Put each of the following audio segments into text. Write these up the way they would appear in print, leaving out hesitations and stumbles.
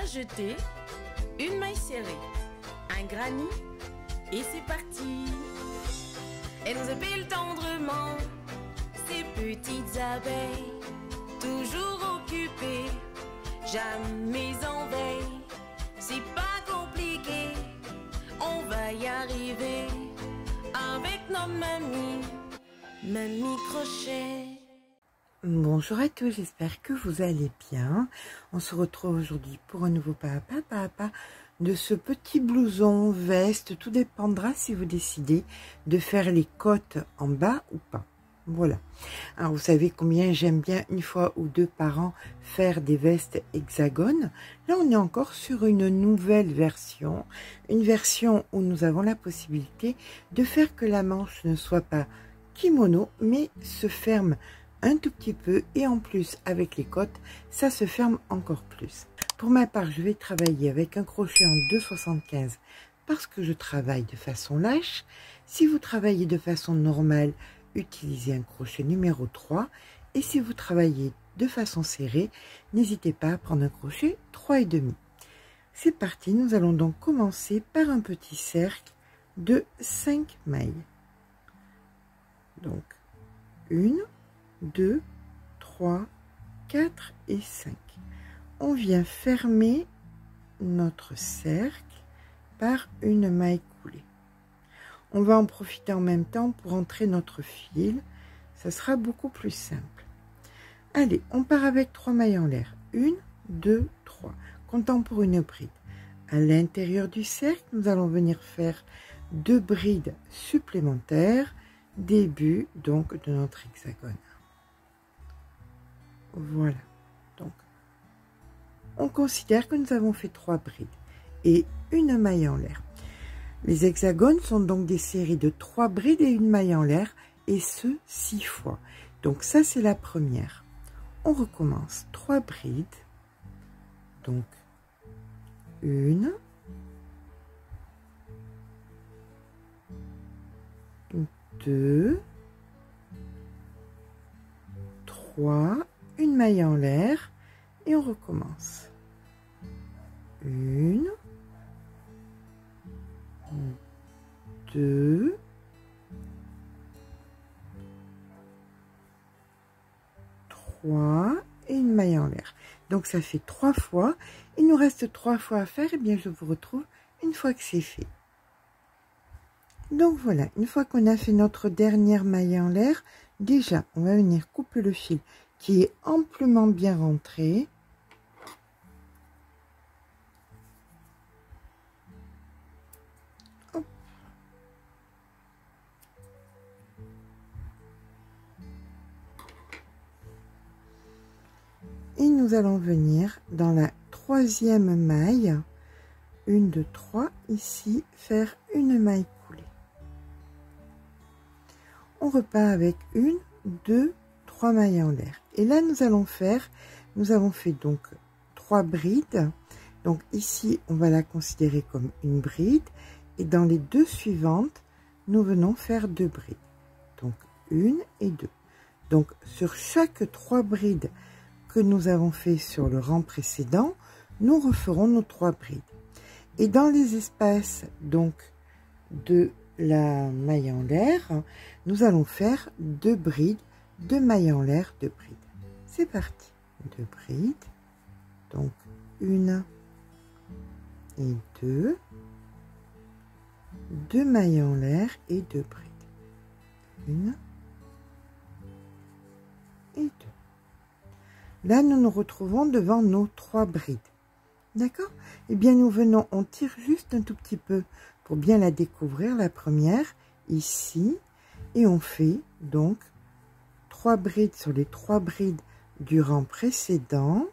Un jeté, une maille serrée, un granit, et c'est parti. Elle nous épile tendrement, ces petites abeilles, toujours occupées, jamais en veille. C'est pas compliqué, on va y arriver, avec nos mamies, Mamie Crochet. Bonjour à tous, j'espère que vous allez bien. On se retrouve aujourd'hui pour un nouveau papa de ce petit blouson, veste, tout dépendra si vous décidez de faire les côtes en bas ou pas. Voilà. Alors vous savez combien j'aime bien une fois ou deux par an faire des vestes hexagones. Là on est encore sur une nouvelle version, une version où nous avons la possibilité de faire que la manche ne soit pas kimono mais se ferme un tout petit peu, et en plus avec les côtes ça se ferme encore plus. Pour ma part je vais travailler avec un crochet en 2,75 parce que je travaille de façon lâche. Si vous travaillez de façon normale, utilisez un crochet numéro 3, et si vous travaillez de façon serrée, n'hésitez pas à prendre un crochet 3,5. C'est parti, nous allons donc commencer par un petit cercle de 5 mailles. Donc 1, 2, 3, 4 et 5. On vient fermer notre cercle par une maille coulée. On va en profiter en même temps pour entrer notre fil. Ça sera beaucoup plus simple. Allez, on part avec 3 mailles en l'air. 1, 2, 3. Comptant pour une bride. À l'intérieur du cercle, nous allons venir faire 2 brides supplémentaires. Début donc de notre hexagone. Voilà, donc on considère que nous avons fait 3 brides et une maille en l'air. Les hexagones sont donc des séries de 3 brides et une maille en l'air, et ce 6 fois. Donc ça c'est la première. On recommence 3 brides, donc 1, 2, 3, une maille en l'air, et on recommence. 1, 2, 3 et une maille en l'air. Donc ça fait 3 fois. Il nous reste 3 fois à faire, et bien je vous retrouve une fois que c'est fait. Donc voilà, une fois qu'on a fait notre dernière maille en l'air, déjà on va venir couper le fil qui est amplement bien rentré. Hop. Et nous allons venir dans la 3e maille, 1, 2, 3, ici, faire une maille coulée. On repart avec 1, 2, 3 mailles en l'air, et là nous avons fait donc 3 brides. Donc ici on va la considérer comme une bride, et dans les 2 suivantes nous venons faire 2 brides, donc 1 et 2. Donc sur chaque 3 brides que nous avons fait sur le rang précédent, nous referons nos 3 brides, et dans les espaces donc de la maille en l'air, nous allons faire 2 brides, 2 mailles en l'air, 2 brides. C'est parti. 2 brides, donc 1 et 2, 2 mailles en l'air et 2 brides. 1 et 2. Là, nous nous retrouvons devant nos 3 brides. D'accord? Eh bien, nous venons, on tire juste un tout petit peu pour bien la découvrir, la première, ici, et on fait donc 3 brides sur les 3 brides du rang précédent,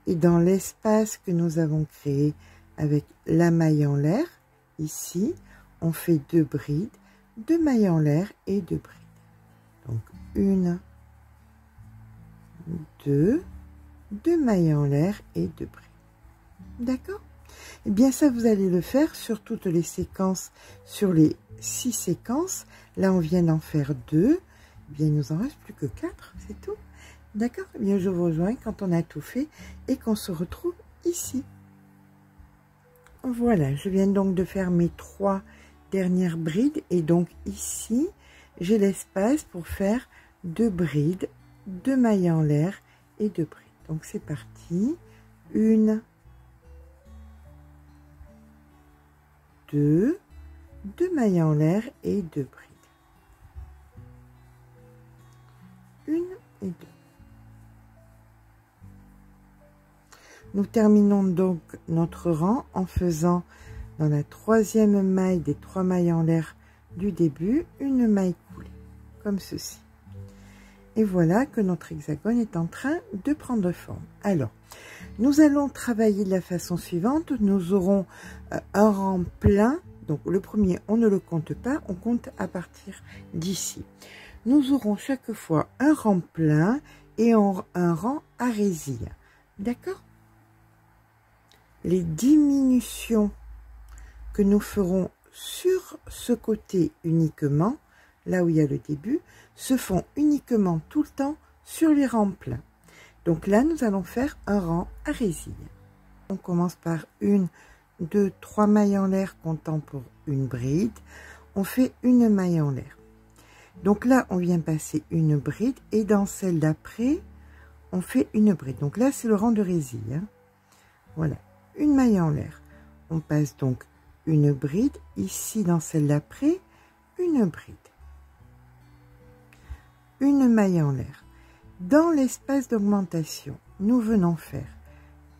et dans l'espace que nous avons créé avec la maille en l'air, ici, on fait 2 brides, 2 mailles en l'air et 2 brides. Donc 1, 2, 2 mailles en l'air et 2 brides. D'accord? Et bien ça, vous allez le faire sur toutes les séquences, sur les 6 séquences. Là, on vient d'en faire 2. Eh bien, il nous en reste plus que 4, c'est tout. D'accord? Eh bien, je vous rejoins quand on a tout fait et qu'on se retrouve ici. Voilà, je viens donc de faire mes 3 dernières brides et donc ici, j'ai l'espace pour faire 2 brides, 2 mailles en l'air et 2 brides. Donc c'est parti. 1, 2, 2 mailles en l'air et 2 brides. 1 et 2. Nous terminons donc notre rang en faisant dans la 3e maille des 3 mailles en l'air du début, une maille coulée, comme ceci. Et voilà que notre hexagone est en train de prendre forme. Alors, nous allons travailler de la façon suivante. Nous aurons un rang plein. Donc le premier, on ne le compte pas, on compte à partir d'ici. Nous aurons chaque fois un rang plein et un rang à résille. D'accord? Les diminutions que nous ferons sur ce côté uniquement, là où il y a le début, se font uniquement tout le temps sur les rangs pleins. Donc là, nous allons faire un rang à résille. On commence par 1, 2, 3 mailles en l'air comptant pour une bride. On fait une maille en l'air. Donc là, on vient passer une bride et dans celle d'après, on fait une bride. Donc là, c'est le rang de résille. Hein. Voilà, une maille en l'air. On passe donc une bride. Ici, dans celle d'après, une bride. Une maille en l'air. Dans l'espace d'augmentation, nous venons faire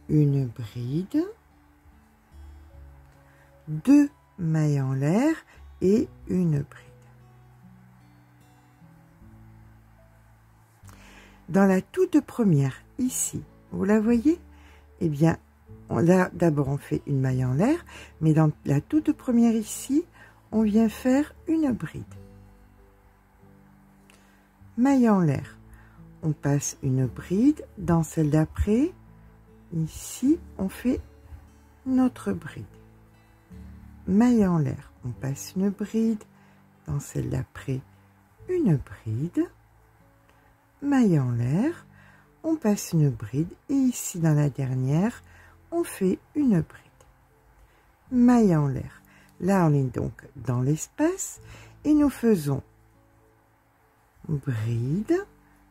une bride, 2 mailles en l'air et une bride. Dans la toute première, ici, vous la voyez? Eh bien, là, d'abord, on fait une maille en l'air, mais dans la toute première ici, on vient faire une bride. Maille en l'air. On passe une bride. Dans celle d'après, ici, on fait notre bride. Maille en l'air. On passe une bride. Dans celle d'après, une bride. Maille en l'air. On passe une bride. Et ici, dans la dernière, on fait une bride. Maille en l'air. Là, on est donc dans l'espace. Et nous faisons bride,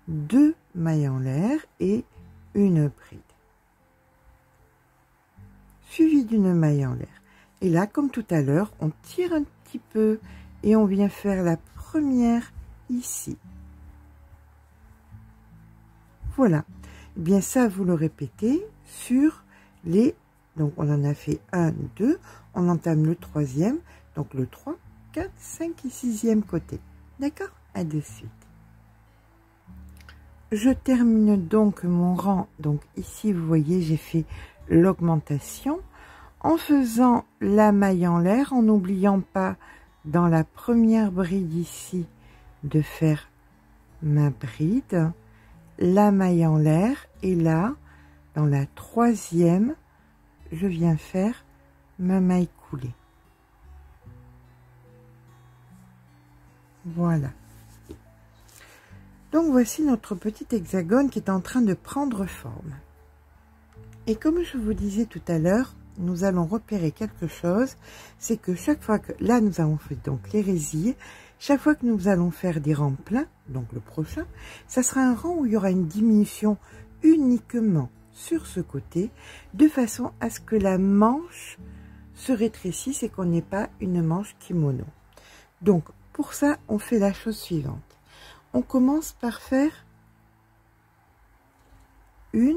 2 mailles en l'air et une bride, suivi d'une maille en l'air. Et là, comme tout à l'heure, on tire un petit peu et on vient faire la première ici. Voilà. Eh bien ça, vous le répétez sur les... Donc on en a fait 1, 2, on entame le 3e, donc le 3, 4, 5 et 6e côté. D'accord? À de suite. Je termine donc mon rang. Donc ici, vous voyez, j'ai fait l'augmentation en faisant la maille en l'air, en n'oubliant pas dans la première bride ici de faire ma bride, la maille en l'air, et là, dans la 3e, je viens faire ma maille coulée. Voilà. Donc voici notre petit hexagone qui est en train de prendre forme. Et comme je vous disais tout à l'heure, nous allons repérer quelque chose, c'est que chaque fois que, là nous avons fait donc les résilles, chaque fois que nous allons faire des rangs pleins, donc le prochain, ça sera un rang où il y aura une diminution uniquement sur ce côté, de façon à ce que la manche se rétrécisse et qu'on n'ait pas une manche kimono. Donc pour ça, on fait la chose suivante. On commence par faire 1,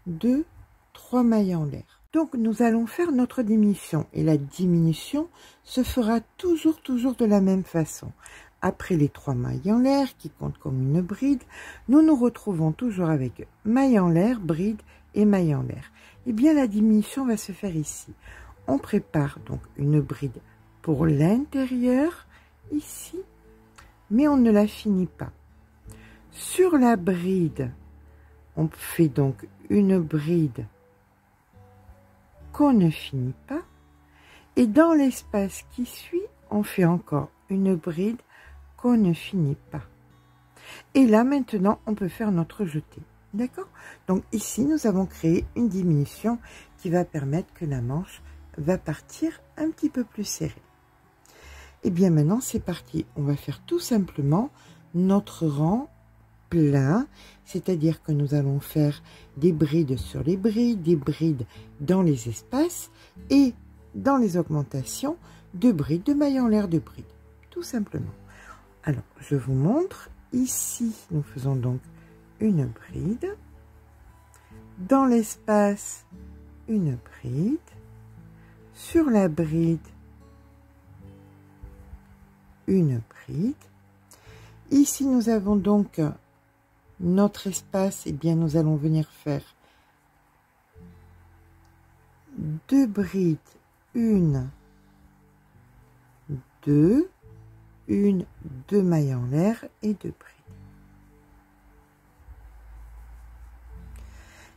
2, 3 mailles en l'air. Donc nous allons faire notre diminution et la diminution se fera toujours de la même façon. Après les 3 mailles en l'air qui comptent comme une bride, nous nous retrouvons toujours avec maille en l'air, bride et maille en l'air. Et bien la diminution va se faire ici. On prépare donc une bride pour l'intérieur ici, mais on ne la finit pas. Sur la bride, on fait donc une bride qu'on ne finit pas, et dans l'espace qui suit, on fait encore une bride qu'on ne finit pas. Et là, maintenant, on peut faire notre jeté. D'accord? Donc ici, nous avons créé une diminution qui va permettre que la manche va partir un petit peu plus serrée. Et bien maintenant, c'est parti. On va faire tout simplement notre rang plein, c'est-à-dire que nous allons faire des brides sur les brides, des brides dans les espaces et dans les augmentations de brides, de mailles en l'air de brides, tout simplement. Alors, je vous montre. Ici, nous faisons donc une bride. Dans l'espace, une bride. Sur la bride, une bride. Ici, nous avons donc notre espace. Eh bien, nous allons venir faire 2 brides, 1, 2, 2 mailles en l'air et 2 brides.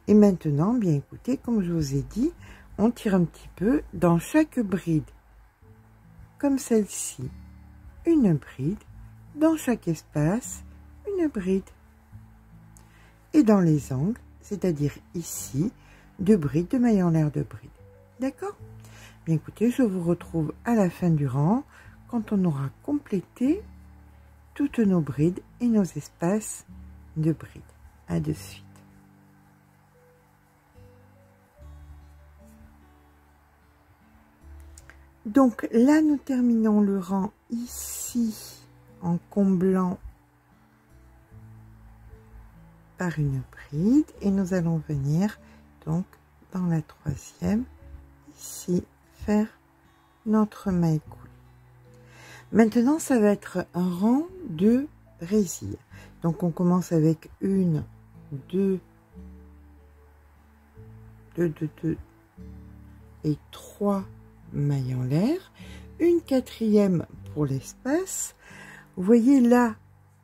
Et maintenant, bien écoutez, comme je vous ai dit, on tire un petit peu dans chaque bride, comme celle-ci, une bride, dans chaque espace, une bride. Et dans les angles, c'est-à-dire ici, 2 brides, 2 mailles en l'air, 2 brides. D'accord? Bien écoutez, je vous retrouve à la fin du rang, quand on aura complété toutes nos brides et nos espaces de brides. À de suite. Donc là, nous terminons le rang ici en comblant par une bride et nous allons venir donc dans la troisième ici faire notre maille coulée. Maintenant, ça va être un rang de résilles. Donc on commence avec 1, 2 et 3 mailles en l'air, une quatrième pour l'espace. Vous voyez là,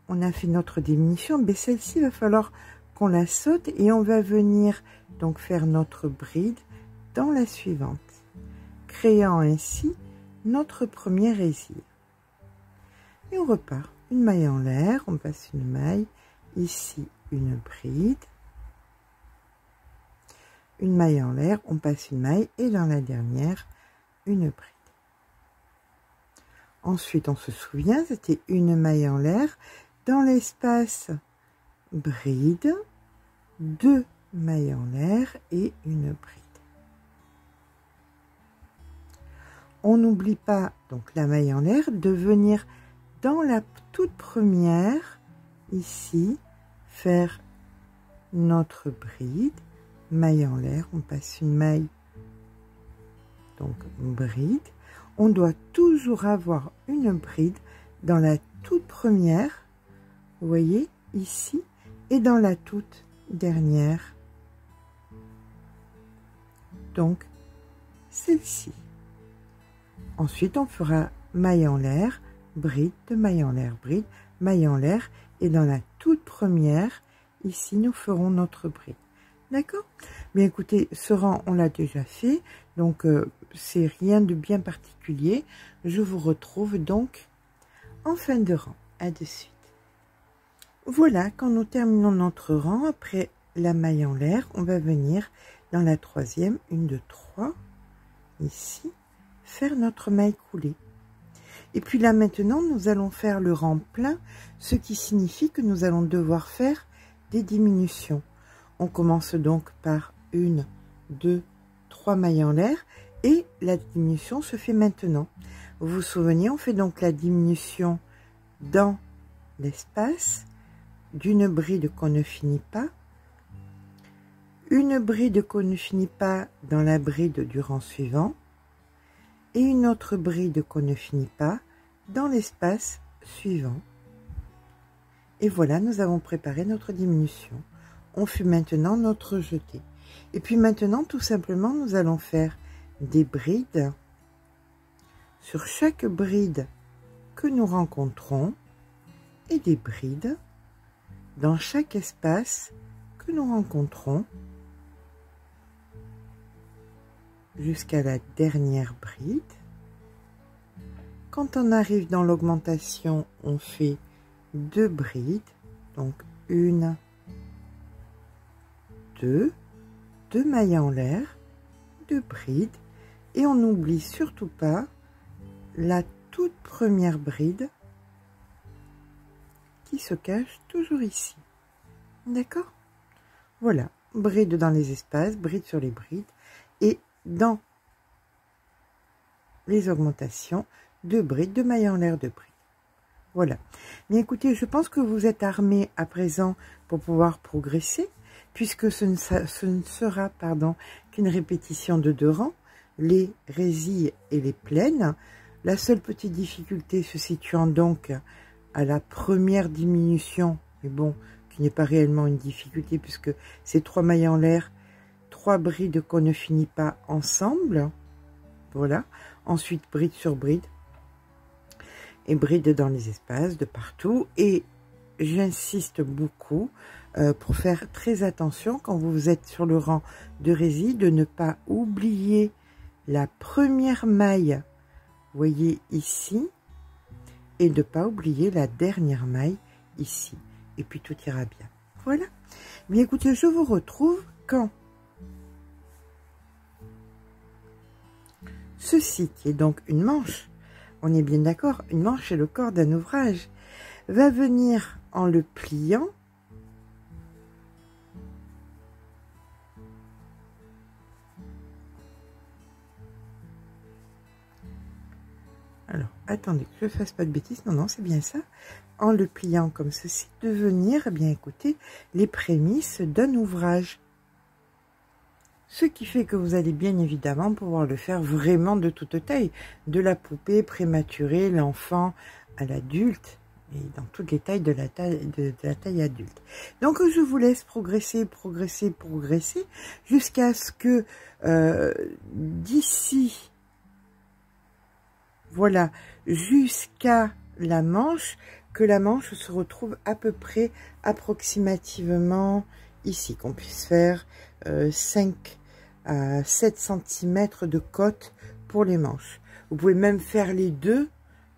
on a fait notre diminution, mais celle-ci va falloir qu'on la saute et on va venir donc faire notre bride dans la suivante, créant ainsi notre premier résil. Et on repart, une maille en l'air, on passe une maille, ici une bride, une maille en l'air, on passe une maille et dans la dernière, une bride. Ensuite, on se souvient, c'était une maille en l'air, dans l'espace bride, 2 mailles en l'air et une bride. On n'oublie pas donc la maille en l'air de venir dans la toute première, ici, faire notre bride, maille en l'air, on passe une maille, donc bride. On doit toujours avoir une bride dans la toute première, vous voyez, ici, et dans la toute dernière, donc celle-ci. Ensuite, on fera maille en l'air, bride, de maille en l'air, bride, maille en l'air, et dans la toute première, ici, nous ferons notre bride. D'accord? Bien écoutez, ce rang, on l'a déjà fait, donc c'est rien de bien particulier. Je vous retrouve donc en fin de rang. À de suite. Voilà, quand nous terminons notre rang, après la maille en l'air, on va venir dans la troisième, 1, 2, 3, ici, faire notre maille coulée. Et puis là maintenant, nous allons faire le rang plein, ce qui signifie que nous allons devoir faire des diminutions. On commence donc par 1, 2, 3 mailles en l'air et la diminution se fait maintenant. Vous vous souvenez, on fait donc la diminution dans l'espace d'une bride qu'on ne finit pas, une bride qu'on ne finit pas dans la bride du rang suivant et une autre bride qu'on ne finit pas dans l'espace suivant. Et voilà, nous avons préparé notre diminution. On fait maintenant notre jeté. Et puis maintenant, tout simplement, nous allons faire des brides sur chaque bride que nous rencontrons et des brides dans chaque espace que nous rencontrons jusqu'à la dernière bride. Quand on arrive dans l'augmentation, on fait 2 brides Donc, 1, 2, 2 mailles en l'air, 2 brides. Et on n'oublie surtout pas la toute première bride qui se cache toujours ici. D'accord? Voilà, bride dans les espaces, bride sur les brides. Et dans les augmentations, 2 brides, 2 mailles en l'air, 2 brides. Voilà. Mais écoutez, je pense que vous êtes armés à présent pour pouvoir progresser, puisque ce ne sera qu'une répétition de 2 rangs, les résilles et les plaines. La seule petite difficulté se situant donc à la première diminution, mais bon, qui n'est pas réellement une difficulté, puisque c'est 3 mailles en l'air, 3 brides qu'on ne finit pas ensemble. Voilà. Ensuite, bride sur bride. Et bride dans les espaces de partout. Et j'insiste beaucoup pour faire très attention quand vous êtes sur le rang de résilles, de ne pas oublier la première maille, vous voyez ici, et de ne pas oublier la dernière maille ici. Et puis tout ira bien. Voilà. Bien écoutez, je vous retrouve quand ceci, qui est donc une manche, on est bien d'accord, une manche est le corps d'un ouvrage, va venir en le pliant. Alors, attendez que je ne fasse pas de bêtises. Non, non, c'est bien ça. En le pliant comme ceci, de venir, eh bien écoutez, les prémices d'un ouvrage. Ce qui fait que vous allez bien évidemment pouvoir le faire vraiment de toute taille, de la poupée prématurée, l'enfant à l'adulte, et dans toutes les tailles de la taille adulte. Donc je vous laisse progresser, progresser, progresser, jusqu'à ce que d'ici, voilà, jusqu'à la manche, que la manche se retrouve à peu près approximativement ici, qu'on puisse faire 5 à 7 cm de côte pour les manches. Vous pouvez même faire les deux,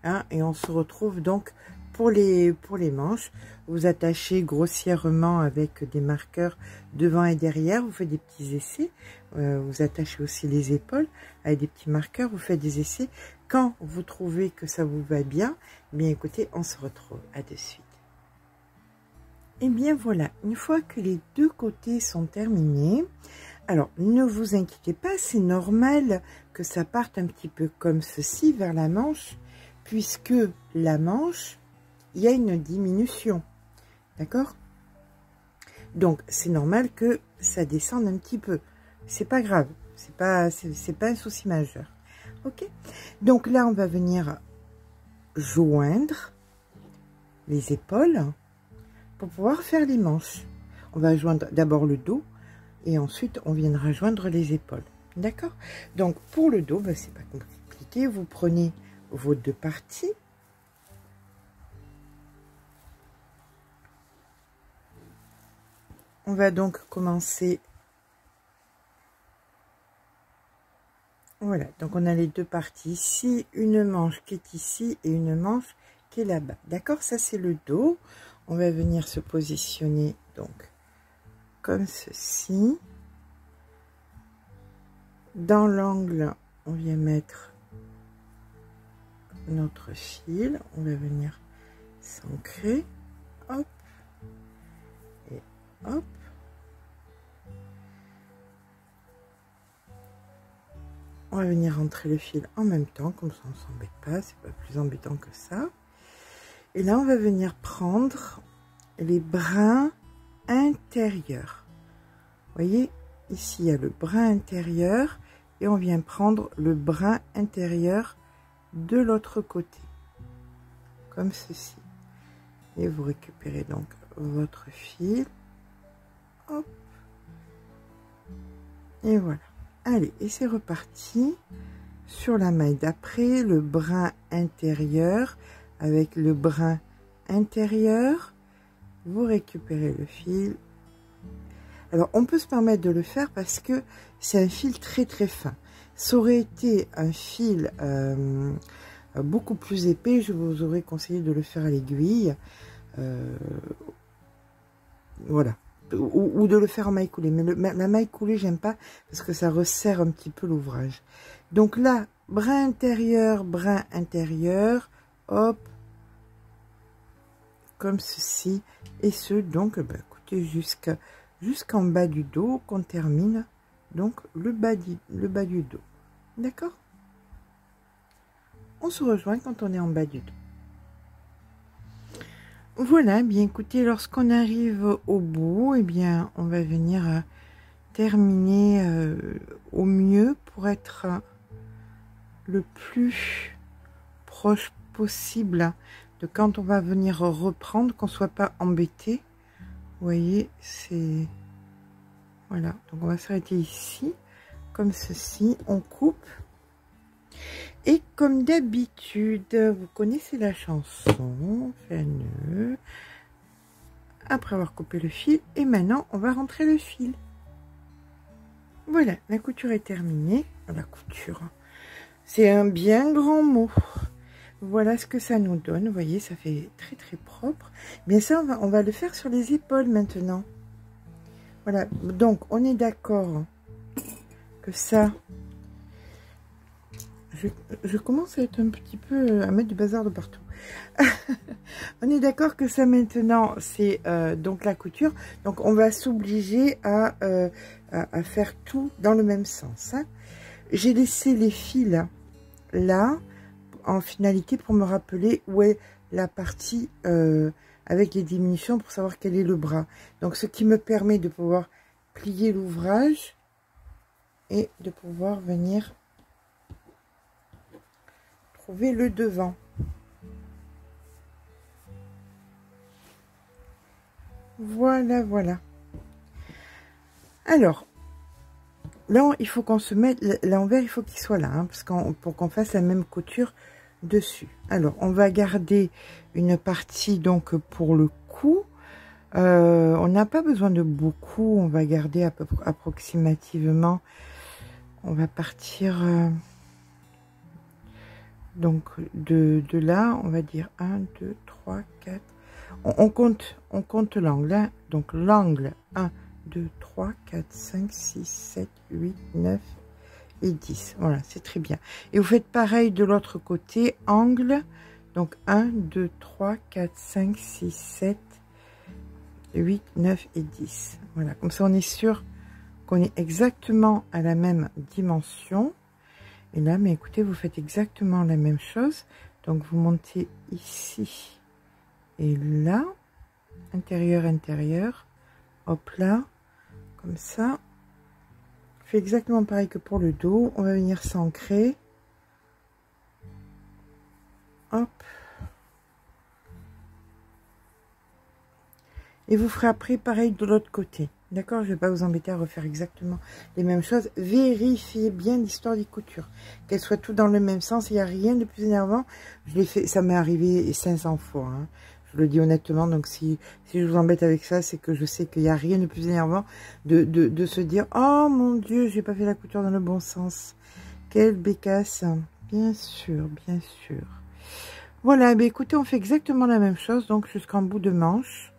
hein, et on se retrouve donc pour les manches. Vous attachez grossièrement avec des marqueurs devant et derrière, vous faites des petits essais. Vous attachez aussi les épaules avec des petits marqueurs, vous faites des essais. Quand vous trouvez que ça vous va bien, eh bien écoutez, on se retrouve à de suite. Et bien voilà, une fois que les deux côtés sont terminés, alors ne vous inquiétez pas, c'est normal que ça parte un petit peu comme ceci vers la manche, puisque la manche, il y a une diminution, d'accord? Donc c'est normal que ça descende un petit peu, c'est pas grave, c'est pas un souci majeur, ok? Donc là on va venir joindre les épaules pour pouvoir faire les manches. On va joindre d'abord le dos et ensuite on viendra joindre les épaules, d'accord? Donc pour le dos, ben, c'est pas compliqué, vous prenez vos deux parties, on va donc commencer. Voilà, donc on a les deux parties ici, une manche qui est ici et une manche qui est là-bas, d'accord? Ça c'est le dos. On va venir se positionner donc comme ceci. Dans l'angle, on vient mettre notre fil, on va venir s'ancrer, hop, et hop. On va venir rentrer le fil en même temps, comme ça on ne s'embête pas, c'est pas plus embêtant que ça. Et là, on va venir prendre les brins intérieurs. Vous voyez, ici, il y a le brin intérieur et on vient prendre le brin intérieur de l'autre côté, comme ceci. Et vous récupérez donc votre fil. Hop. Et voilà. Allez, et c'est reparti. Sur la maille d'après, le brin intérieur. Avec le brin intérieur, vous récupérez le fil. Alors, on peut se permettre de le faire parce que c'est un fil très très fin. Ça aurait été un fil beaucoup plus épais, je vous aurais conseillé de le faire à l'aiguille. voilà. Ou de le faire en maille coulée. Mais la maille coulée, j'aime pas parce que ça resserre un petit peu l'ouvrage. Donc là, brin intérieur, hop, comme ceci. Et ce, donc, bah, écoutez, jusqu'en bas du dos, qu'on termine, donc, le bas du dos. D'accord? On se rejoint quand on est en bas du dos. Voilà, bien écoutez, lorsqu'on arrive au bout, eh bien, on va venir terminer au mieux pour être le plus proche possible de quand on va venir reprendre, qu'on soit pas embêté. Vous voyez, c'est... Voilà, donc on va s'arrêter ici, comme ceci, on coupe. Et comme d'habitude, vous connaissez la chanson, on fait un nœud, après avoir coupé le fil, et maintenant on va rentrer le fil. Voilà, la couture est terminée. La couture, c'est un bien grand mot. Voilà ce que ça nous donne, vous voyez, ça fait très très propre. Bien ça, on va le faire sur les épaules maintenant. Voilà, donc on est d'accord que ça... Je commence à être un petit peu à mettre du bazar de partout. On est d'accord que ça maintenant c'est donc la couture. Donc on va s'obliger à faire tout dans le même sens. Hein. J'ai laissé les fils là en finalité pour me rappeler où est la partie avec les diminutions pour savoir quel est le bras. Donc ce qui me permet de pouvoir plier l'ouvrage et de pouvoir venir trouver le devant. Voilà, voilà. Alors, là, il faut qu'on se mette, l'envers, il faut qu'il soit là, hein, parce pour qu'on fasse la même couture dessus. Alors, on va garder une partie, donc, pour le cou. On n'a pas besoin de beaucoup, on va garder approximativement, on va partir... donc de là, on va dire 1, 2, 3, 4. On compte l'angle. Hein. Donc l'angle 1, 2, 3, 4, 5, 6, 7, 8, 9 et 10. Voilà, c'est très bien. Et vous faites pareil de l'autre côté, angle. Donc 1, 2, 3, 4, 5, 6, 7, 8, 9 et 10. Voilà, comme ça on est sûr qu'on est exactement à la même dimension. Et là, mais écoutez, vous faites exactement la même chose. Donc, vous montez ici et là, intérieur, intérieur. Hop là, comme ça. Fait exactement pareil que pour le dos. On va venir s'ancrer. Hop. Et vous ferez après pareil de l'autre côté. D'accord, je ne vais pas vous embêter à refaire exactement les mêmes choses. Vérifiez bien l'histoire des coutures. Qu'elles soient toutes dans le même sens. Il n'y a rien de plus énervant. Je l'ai fait, ça m'est arrivé 500 fois. Hein. Je le dis honnêtement. Donc si je vous embête avec ça, c'est que je sais qu'il n'y a rien de plus énervant de se dire « Oh mon Dieu, j'ai pas fait la couture dans le bon sens. Quelle bécasse !» Bien sûr, bien sûr. Voilà, ben écoutez, on fait exactement la même chose. Donc jusqu'en bout de manche.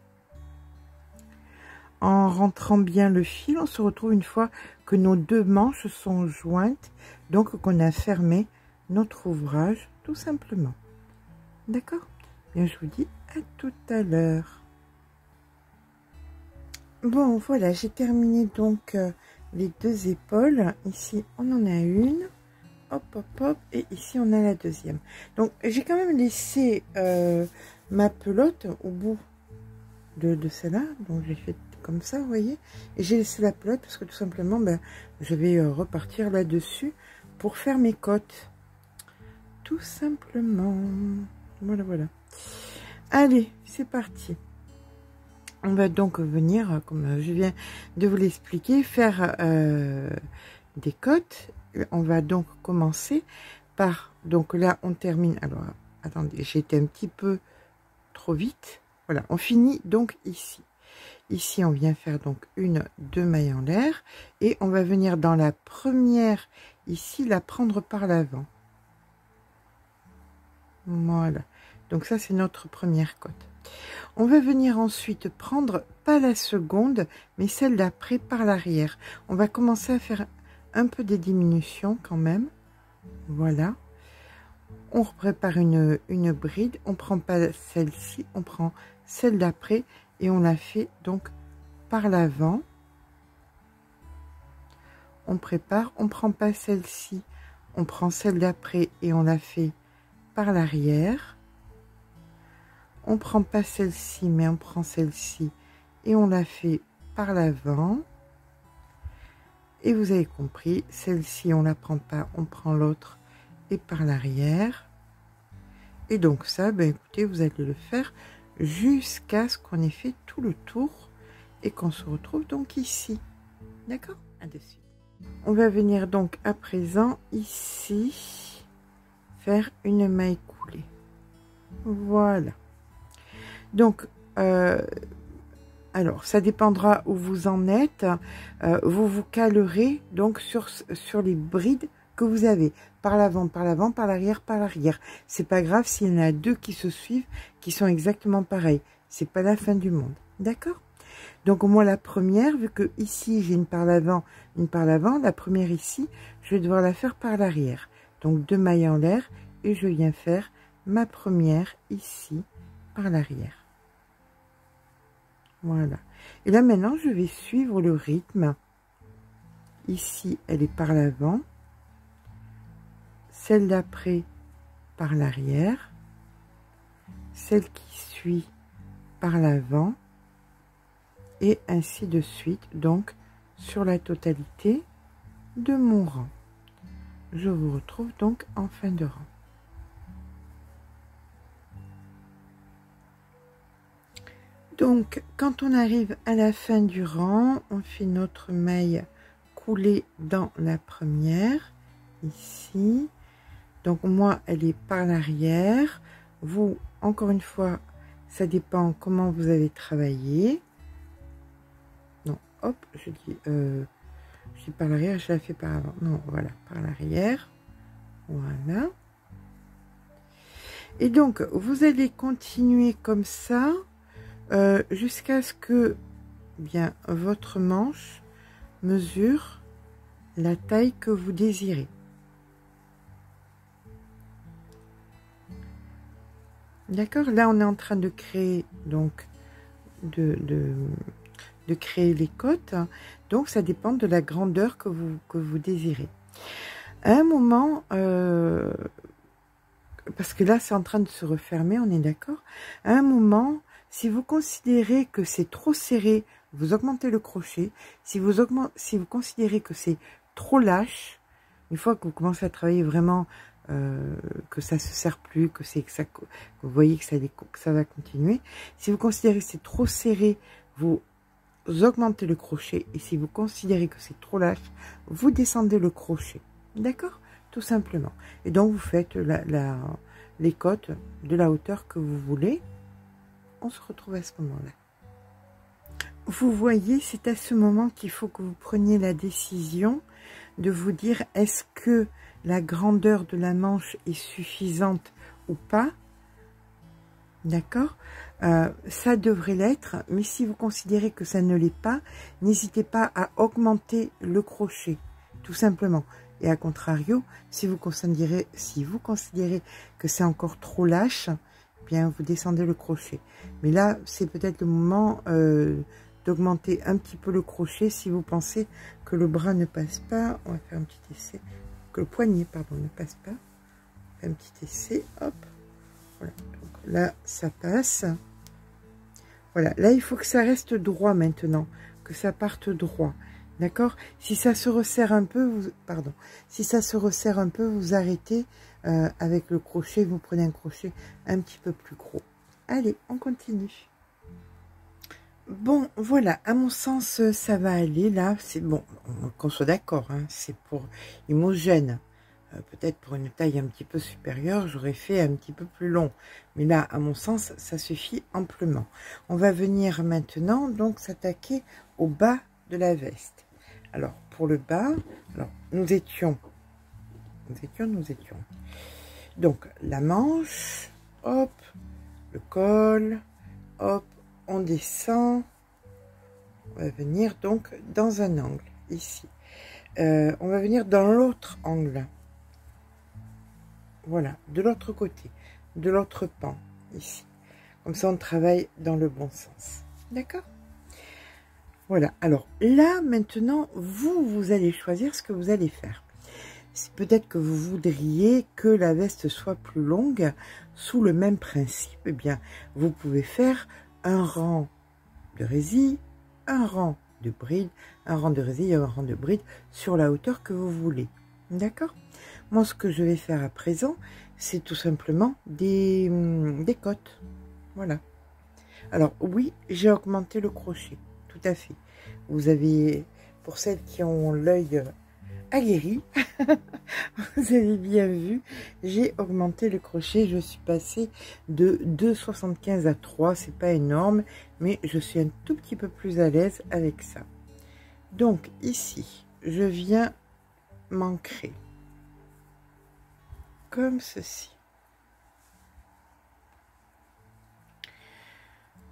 En rentrant bien le fil, on se retrouve une fois que nos deux manches sont jointes, donc qu'on a fermé notre ouvrage tout simplement. D'accord? Bien, je vous dis à tout à l'heure. Bon, voilà, j'ai terminé donc les deux épaules. Ici, on en a une. Hop, hop, hop. Et ici, on a la deuxième. Donc, j'ai quand même laissé ma pelote au bout de celle-là. Donc, j'ai fait comme ça, vous voyez, et j'ai laissé la pelote parce que tout simplement ben, je vais repartir là-dessus pour faire mes côtes, tout simplement. Voilà, voilà. Allez, c'est parti. On va donc venir, comme je viens de vous l'expliquer, faire des côtes. On va donc commencer par, donc là on termine, alors attendez, j'ai été un petit peu trop vite. Voilà, on finit donc ici. Ici, on vient faire donc deux mailles en l'air et on va venir dans la première, ici, la prendre par l'avant. Voilà. Donc ça, c'est notre première côte. On va venir ensuite prendre, pas la seconde, mais celle d'après par l'arrière. On va commencer à faire un peu des diminutions quand même. Voilà. On prépare une bride. On prend pas celle-ci, on prend celle d'après et on la fait donc par l'avant. On prépare, on prend pas celle-ci, on prend celle d'après et on la fait par l'arrière. On prend pas celle-ci, mais on prend celle-ci et on la fait par l'avant. Et vous avez compris, celle-ci on la prend pas, on prend l'autre et par l'arrière. Et donc ça, ben écoutez, vous allez le faire jusqu'à ce qu'on ait fait tout le tour et qu'on se retrouve donc ici. D'accord? À de suite. On va venir donc à présent ici faire une maille coulée. Voilà. Donc, alors, ça dépendra où vous en êtes. Vous vous calerez donc sur les brides que vous avez. Par l'avant, par l'avant, par l'arrière, par l'arrière. C'est pas grave s'il y en a deux qui se suivent, qui sont exactement pareils. C'est pas la fin du monde. D'accord? Donc, moi, la première, vu que ici, j'ai une par l'avant, la première ici, je vais devoir la faire par l'arrière. Donc, 2 mailles en l'air et je viens faire ma première ici par l'arrière. Voilà. Et là, maintenant, je vais suivre le rythme. Ici, elle est par l'avant. Celle d'après, par l'arrière. Celle qui suit, par l'avant. Et ainsi de suite, donc, sur la totalité de mon rang. Je vous retrouve donc en fin de rang. Donc, quand on arrive à la fin du rang, on fait notre maille coulée dans la première, ici. Donc, moi, elle est par l'arrière. Vous, encore une fois, ça dépend comment vous avez travaillé. Non, hop, je dis par l'arrière, je la fais par avant. Non, voilà, par l'arrière. Voilà. Et donc, vous allez continuer comme ça. Jusqu'à ce que bien votre manche mesure la taille que vous désirez. D'accord, là on est en train de créer donc de créer les côtes, donc ça dépend de la grandeur que vous désirez. À un moment, parce que là c'est en train de se refermer, on est d'accord. À un moment, si vous considérez que c'est trop serré, vous augmentez le crochet. Si vous considérez que c'est trop lâche, une fois que vous commencez à travailler vraiment, que ça se serre plus, que vous voyez que ça va continuer. Si vous considérez que c'est trop serré, vous augmentez le crochet. Et si vous considérez que c'est trop lâche, vous descendez le crochet. D'accord? Tout simplement. Et donc vous faites les côtes de la hauteur que vous voulez. On se retrouve à ce moment-là. Vous voyez, c'est à ce moment qu'il faut que vous preniez la décision de vous dire est-ce que la grandeur de la manche est suffisante ou pas. D'accord, ça devrait l'être, mais si vous considérez que ça ne l'est pas, n'hésitez pas à augmenter le crochet, tout simplement. Et à contrario, si vous considérez que c'est encore trop lâche, bien vous descendez le crochet. Mais là c'est peut-être le moment d'augmenter un petit peu le crochet si vous pensez que le bras ne passe pas. On va faire un petit essai, que le poignet pardon ne passe pas. On fait un petit essai, hop, voilà. Donc là ça passe. Voilà, là il faut que ça reste droit maintenant, que ça parte droit. D'accord, si ça se resserre un peu, si ça se resserre un peu, vous arrêtez avec le crochet, vous prenez un crochet un petit peu plus gros. Allez, on continue. Bon, voilà, à mon sens, ça va aller là. C'est bon, qu'on soit d'accord, hein, c'est pour Imogène. Peut-être pour une taille un petit peu supérieure, j'aurais fait un petit peu plus long. Mais là, à mon sens, ça suffit amplement. On va venir maintenant donc s'attaquer au bas de la veste. Alors, pour le bas, alors, nous étions. Donc, la manche, hop, le col, hop, on descend. On va venir donc dans un angle, ici. On va venir dans l'autre angle. Voilà, de l'autre côté, de l'autre pan, ici. Comme ça, on travaille dans le bon sens. D'accord? Voilà, alors là, maintenant, vous allez choisir ce que vous allez faire. Peut-être que vous voudriez que la veste soit plus longue, sous le même principe, eh bien, vous pouvez faire un rang de résille, un rang de bride, un rang de résille et un rang de bride sur la hauteur que vous voulez. D'accord? Moi, ce que je vais faire à présent, c'est tout simplement des côtes. Voilà. Alors, oui, j'ai augmenté le crochet. Tout à fait. Vous avez, pour celles qui ont l'œil aguerri, vous avez bien vu, j'ai augmenté le crochet. Je suis passée de 2,75 à 3. C'est pas énorme, mais je suis un tout petit peu plus à l'aise avec ça. Donc, ici, je viens m'ancrer. Comme ceci.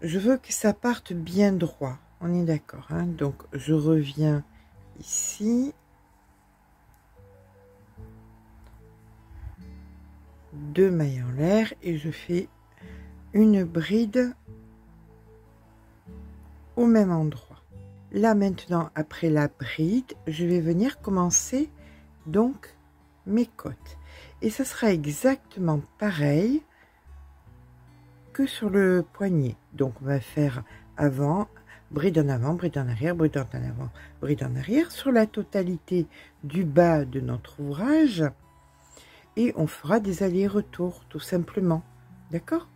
Je veux que ça parte bien droit. On est d'accord, hein? Donc, je reviens ici. 2 mailles en l'air et je fais une bride au même endroit. Là, maintenant, après la bride, je vais venir commencer donc mes côtes. Et ça sera exactement pareil que sur le poignet. Donc, on va faire avant, bride en avant, bride en arrière, bride en avant, bride en arrière sur la totalité du bas de notre ouvrage. Et on fera des allers-retours, tout simplement. D'accord?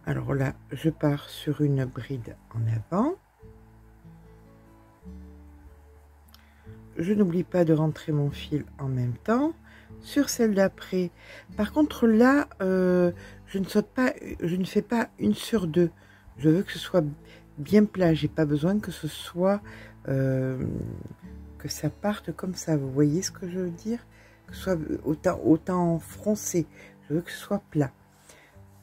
Alors là, je pars sur une bride en avant. Je n'oublie pas de rentrer mon fil en même temps. Sur celle d'après, par contre là, je ne saute pas, je ne fais pas 1 sur 2. Je veux que ce soit bien plat. J'ai pas besoin que ce soit que ça parte comme ça. Vous voyez ce que je veux dire? Que ce soit autant froncé. Je veux que ce soit plat.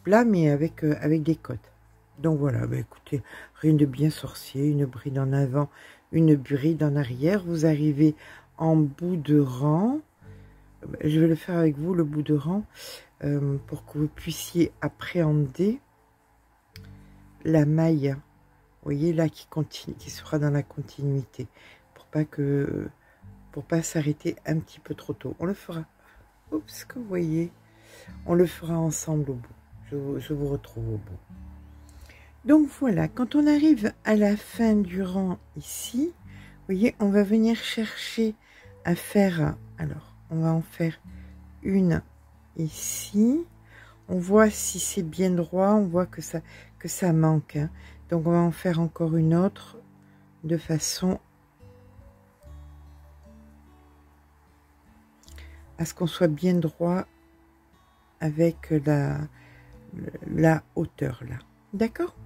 Plat, mais avec des côtes. Donc voilà, bah écoutez, rien de bien sorcier. Une bride en avant, une bride en arrière. Vous arrivez en bout de rang. Je vais le faire avec vous, le bout de rang, pour que vous puissiez appréhender la maille. Vous voyez là qui continue, qui sera dans la continuité, pour pas s'arrêter un petit peu trop tôt. On le fera. Oups, que vous voyez, on le fera ensemble au bout. Je vous retrouve au bout. Donc voilà, quand on arrive à la fin du rang ici, vous voyez, on va venir chercher à faire. Alors, on va en faire une ici. On voit si c'est bien droit. On voit que ça manque. Hein. Donc, on va en faire encore une autre de façon à ce qu'on soit bien droit avec la hauteur là. D'accord?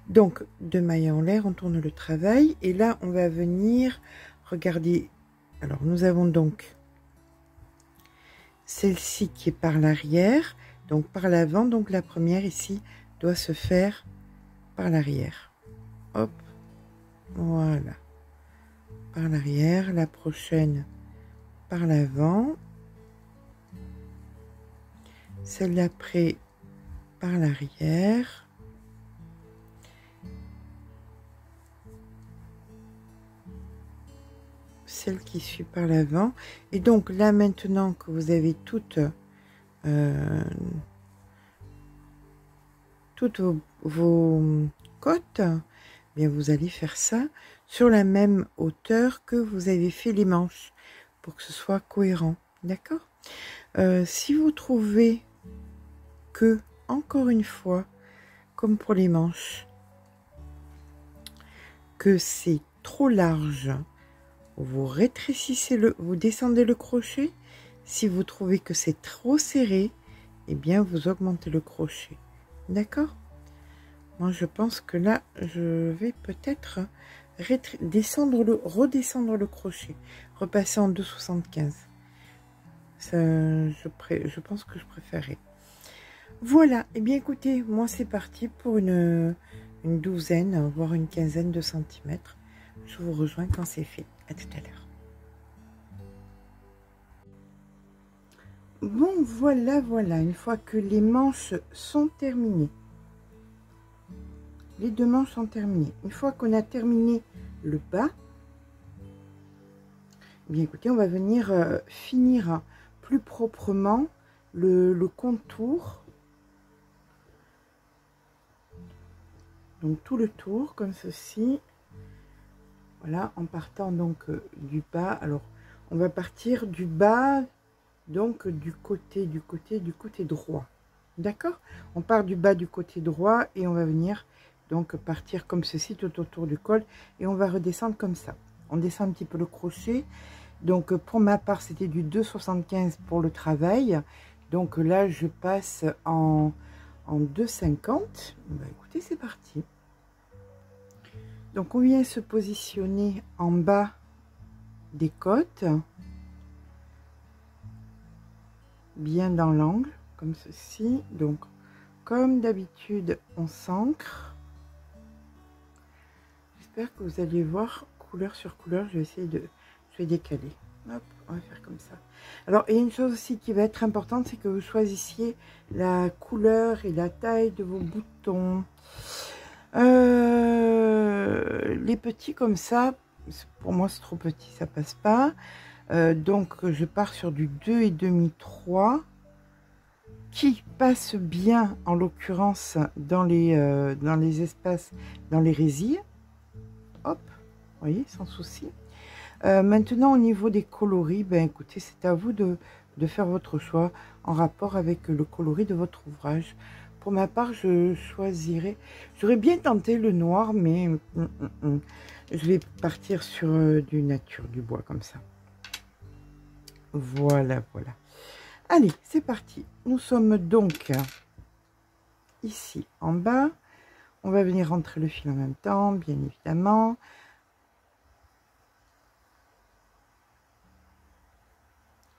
Donc, 2 mailles en l'air, on tourne le travail. Et là, on va venir regarder. Alors, nous avons donc celle-ci qui est par l'arrière, donc par l'avant. Donc, la première ici doit se faire par l'arrière. Hop, voilà. Par l'arrière, la prochaine par l'avant. Celle d'après par l'arrière. Celle qui suit par l'avant. Et donc là maintenant que vous avez toutes vos côtes, bien vous allez faire ça sur la même hauteur que vous avez fait les manches pour que ce soit cohérent. D'accord? Si vous trouvez que, encore une fois, comme pour les manches, que c'est trop large, vous rétrécissez vous descendez le crochet. Si vous trouvez que c'est trop serré, eh bien vous augmentez le crochet. D'accord? Moi je pense que là je vais peut-être redescendre le crochet, repasser en 2,75. Je pense que je préférerais. Voilà, et bien écoutez, moi c'est parti pour une une douzaine, voire une quinzaine de centimètres. Je vous rejoins quand c'est fait. À tout à l'heure. Bon, voilà, une fois que les manches sont terminées, les deux manches sont terminées. Une fois qu'on a terminé le bas, bien écoutez, on va venir finir plus proprement le contour. Donc tout le tour comme ceci. Voilà, en partant donc du bas. Alors on va partir du bas, donc du côté droit. D'accord? On part du bas du côté droit et on va venir donc partir comme ceci tout autour du col et on va redescendre comme ça. On descend un petit peu le crochet. Donc pour ma part c'était du 2,75 pour le travail. Donc là je passe en 2,50. Bah, écoutez, c'est parti. Donc on vient se positionner en bas des côtes, bien dans l'angle comme ceci. Donc comme d'habitude on s'ancre. J'espère que vous allez voir couleur sur couleur. Je vais essayer de décaler. Hop, on va faire comme ça. Alors il y a une chose aussi qui va être importante, c'est que vous choisissiez la couleur et la taille de vos boutons. Les petits comme ça, pour moi c'est trop petit, ça passe pas. Donc je pars sur du 2,5 3 qui passe bien en l'occurrence dans les espaces, dans les résilles. Hop, vous voyez, sans souci. Maintenant au niveau des coloris, ben écoutez, c'est à vous de faire votre choix en rapport avec le coloris de votre ouvrage. Pour ma part, je choisirais, j'aurais bien tenté le noir, mais je vais partir sur du nature, du bois comme ça. Voilà. Allez, c'est parti. Nous sommes donc ici en bas. On va venir rentrer le fil en même temps, bien évidemment.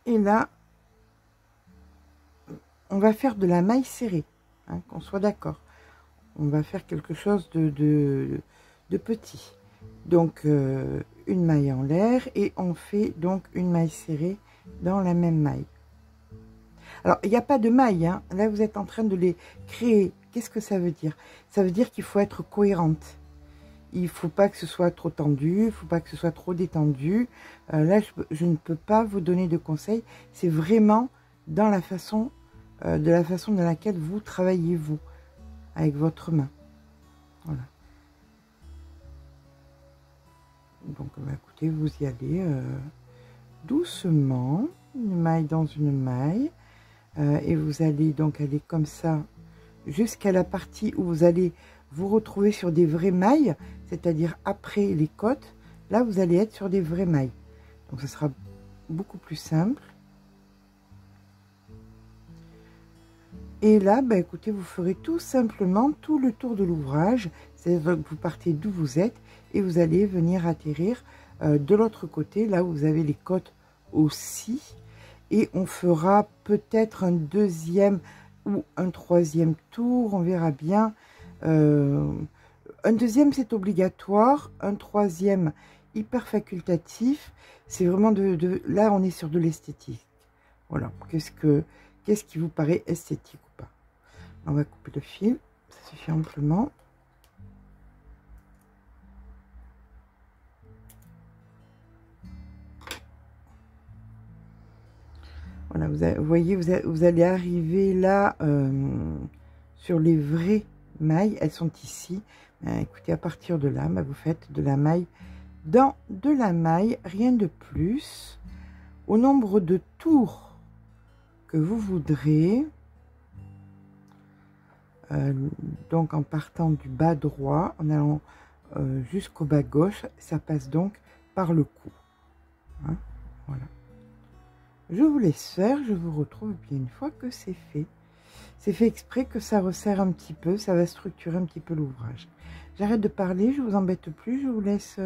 Et là, on va faire de la maille serrée, hein, qu'on soit d'accord. On va faire quelque chose de petit. Donc, une maille en l'air et on fait donc une maille serrée dans la même maille. Alors, il n'y a pas de maille, hein. Là, vous êtes en train de les créer. Qu'est-ce que ça veut dire? Ça veut dire qu'il faut être cohérente. Il ne faut pas que ce soit trop tendu, il ne faut pas que ce soit trop détendu. Là, je ne peux pas vous donner de conseils. C'est vraiment dans la façon, de la façon dans laquelle vous travaillez, vous, avec votre main. Voilà. Donc, bah, écoutez, vous y allez doucement, une maille dans une maille. Et vous allez donc aller comme ça jusqu'à la partie où vous allez vous retrouver sur des vraies mailles, c'est-à-dire après les côtes. Là, vous allez être sur des vraies mailles. Donc, ce sera beaucoup plus simple. Et là, bah, écoutez, vous ferez tout simplement tout le tour de l'ouvrage. C'est-à-dire que vous partez d'où vous êtes et vous allez venir atterrir de l'autre côté, là où vous avez les côtes aussi. Et on fera peut-être un deuxième ou un troisième tour, on verra bien. Un deuxième, c'est obligatoire. Un troisième, hyper facultatif. C'est vraiment là, on est sur de l'esthétique. Voilà. Qu'est-ce qui vous paraît esthétique ou pas? On va couper le fil. Ça suffit amplement. Voilà, vous voyez, vous allez arriver là sur les vraies mailles. Elles sont ici. Écoutez, à partir de là, bah, vous faites de la maille dans de la maille, rien de plus. Au nombre de tours que vous voudrez. Donc en partant du bas droit, en allant jusqu'au bas gauche, ça passe donc par le cou. Hein, voilà. Je vous laisse faire, je vous retrouve bien une fois que c'est fait. C'est fait exprès que ça resserre un petit peu, ça va structurer un petit peu l'ouvrage. J'arrête de parler, je vous embête plus, je vous laisse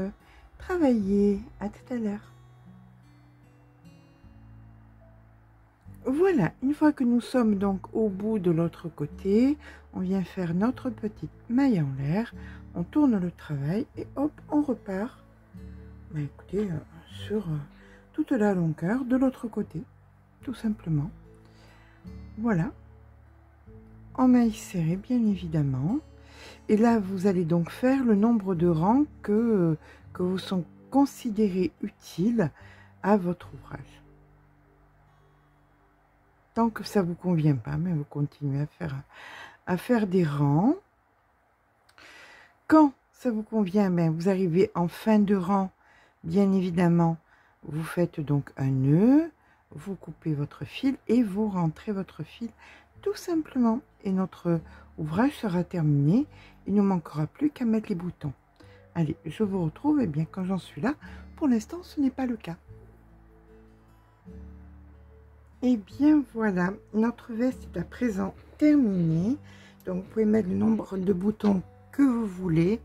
travailler. À tout à l'heure. Voilà, une fois que nous sommes donc au bout de l'autre côté, on vient faire notre petite maille en l'air, on tourne le travail et hop, on repart. Ben écoutez, sur toute la longueur de l'autre côté, tout simplement. Voilà, en maille serrée bien évidemment. Et là, vous allez donc faire le nombre de rangs que vous sont considérés utiles à votre ouvrage. Tant que ça vous convient pas, mais vous continuez à faire des rangs. Quand ça vous convient, ben vous arrivez en fin de rang, bien évidemment, vous faites donc un nœud, vous coupez votre fil et vous rentrez votre fil tout simplement. Et notre ouvrage sera terminé. Il ne manquera plus qu'à mettre les boutons. Allez, je vous retrouve et bien quand j'en suis là. Pour l'instant, ce n'est pas le cas. Et bien voilà, notre veste est à présent terminée. Donc vous pouvez mettre le nombre de boutons que vous voulez.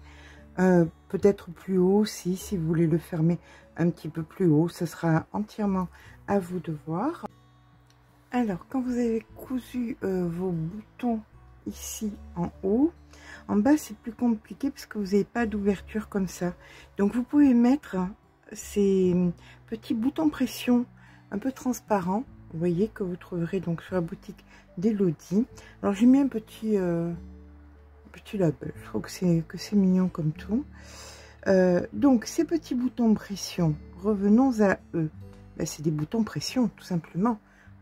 Peut-être plus haut aussi, si vous voulez le fermer un petit peu plus haut. Ce sera entièrement à vous de voir. Alors, quand vous avez cousu vos boutons ici en haut, en bas c'est plus compliqué parce que vous n'avez pas d'ouverture comme ça. Donc vous pouvez mettre ces petits boutons pression un peu transparents. Vous voyez que vous trouverez donc sur la boutique d'Elodie. Alors j'ai mis un petit label. Je trouve que c'est mignon comme tout. Donc ces petits boutons pression, revenons à eux. Ben, c'est des boutons pression tout simplement.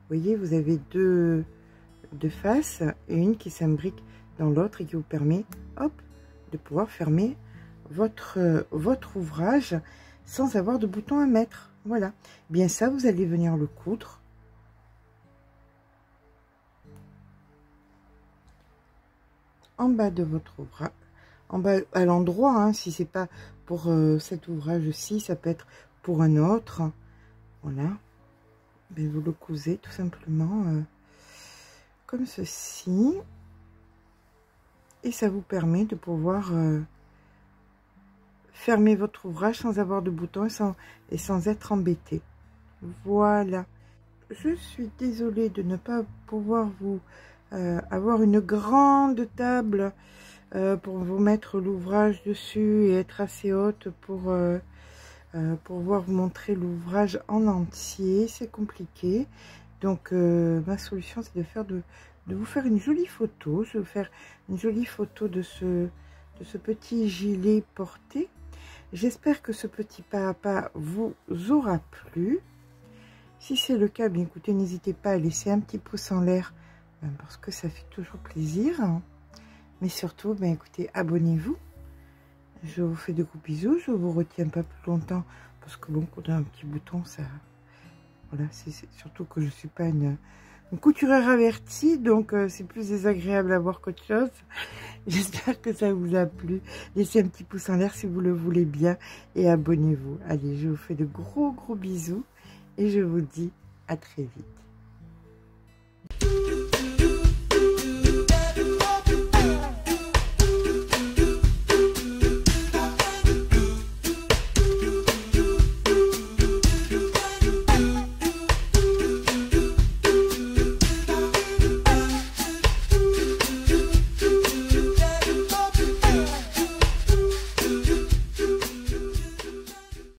Vous voyez, vous avez deux faces et une qui s'imbrique dans l'autre et qui vous permet, hop, de pouvoir fermer votre ouvrage sans avoir de boutons à mettre. Voilà. Bien ça, vous allez venir le coudre. En bas de votre ouvrage, en bas à l'endroit, hein, si c'est pas pour cet ouvrage-ci, ça peut être pour un autre. Voilà. Ben, vous le cousez tout simplement comme ceci. Et ça vous permet de pouvoir fermer votre ouvrage sans avoir de boutons et sans être embêté. Voilà. Je suis désolée de ne pas pouvoir vous avoir une grande table pour vous mettre l'ouvrage dessus et être assez haute pour pouvoir vous montrer l'ouvrage en entier. C'est compliqué. Donc ma solution c'est de vous faire une jolie photo. Je vais vous faire une jolie photo de ce petit gilet porté. J'espère que ce petit pas à pas vous aura plu. Si c'est le cas, bien écoutez, n'hésitez pas à laisser un petit pouce en l'air parce que ça fait toujours plaisir. Mais surtout, ben écoutez, abonnez-vous. Je vous fais de gros bisous. Je vous retiens pas plus longtemps parce que bon, quand on a un petit bouton, ça, voilà, c'est surtout que je suis pas une couturière avertie, donc c'est plus désagréable à voir qu'autre chose. J'espère que ça vous a plu. Laissez un petit pouce en l'air si vous le voulez bien et abonnez-vous. Allez, je vous fais de gros bisous et je vous dis à très vite.